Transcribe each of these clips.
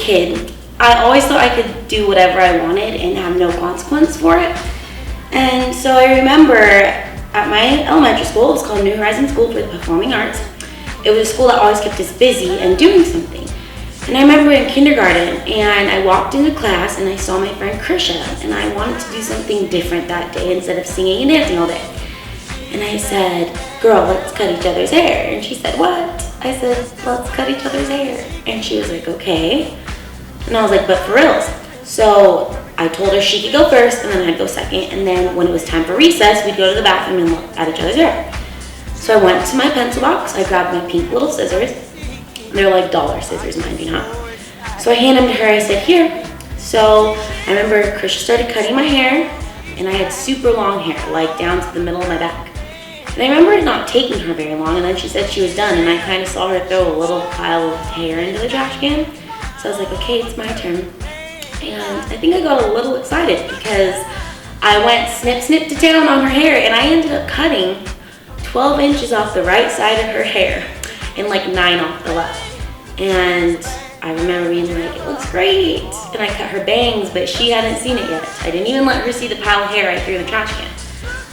kid, I always thought I could do whatever I wanted and have no consequence for it. And so I remember at my elementary school, it was called New Horizons School for the Performing Arts. It was a school that always kept us busy and doing something. And I remember in kindergarten, and I walked into class and I saw my friend Krisha, and I wanted to do something different that day instead of singing and dancing all day. And I said, girl, let's cut each other's hair. And she said, what? I said, let's cut each other's hair. And she was like, okay. And I was like, but for reals. So I told her she could go first and then I'd go second. And then when it was time for recess, we'd go to the bathroom and look at each other's hair. So I went to my pencil box, I grabbed my pink little scissors. They're like dollar scissors, mind you not. So I handed them to her, I said, here. So I remember Krisha started cutting my hair, and I had super long hair, like down to the middle of my back. And I remember it not taking her very long, and then she said she was done, and I kind of saw her throw a little pile of hair into the trash can. So I was like, okay, it's my turn. And I think I got a little excited because I went snip, snip to town on her hair, and I ended up cutting 12 inches off the right side of her hair and like 9 off the left. And I remember being like, it looks great. And I cut her bangs, but she hadn't seen it yet. I didn't even let her see the pile of hair I threw in the trash can.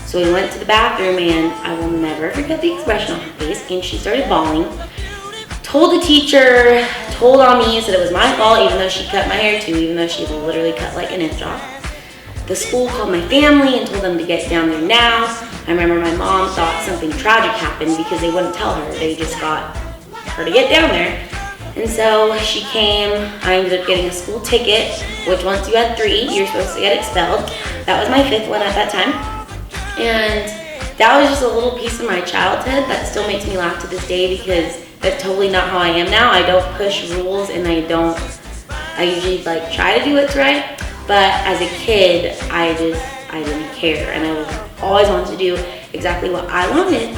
So we went to the bathroom, and I will never forget the expression on her face, and she started bawling. Told the teacher, told on me, said it was my fault, even though she cut my hair too, even though she literally cut like an inch off. The school called my family and told them to get down there now. I remember my mom thought something tragic happened because they wouldn't tell her. They just got her to get down there. And so she came. I ended up getting a school ticket, which once you had 3, you're supposed to get expelled. That was my 5th one at that time. And that was just a little piece of my childhood that still makes me laugh to this day because that's totally not how I am now. I don't push rules, and I usually like try to do what's right. But as a kid, I didn't care, and I would always want to do exactly what I wanted.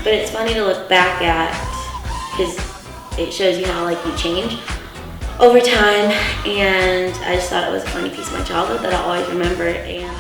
But it's funny to look back at because it shows you how like you change over time, and I just thought it was a funny piece of my childhood that I'll always remember. And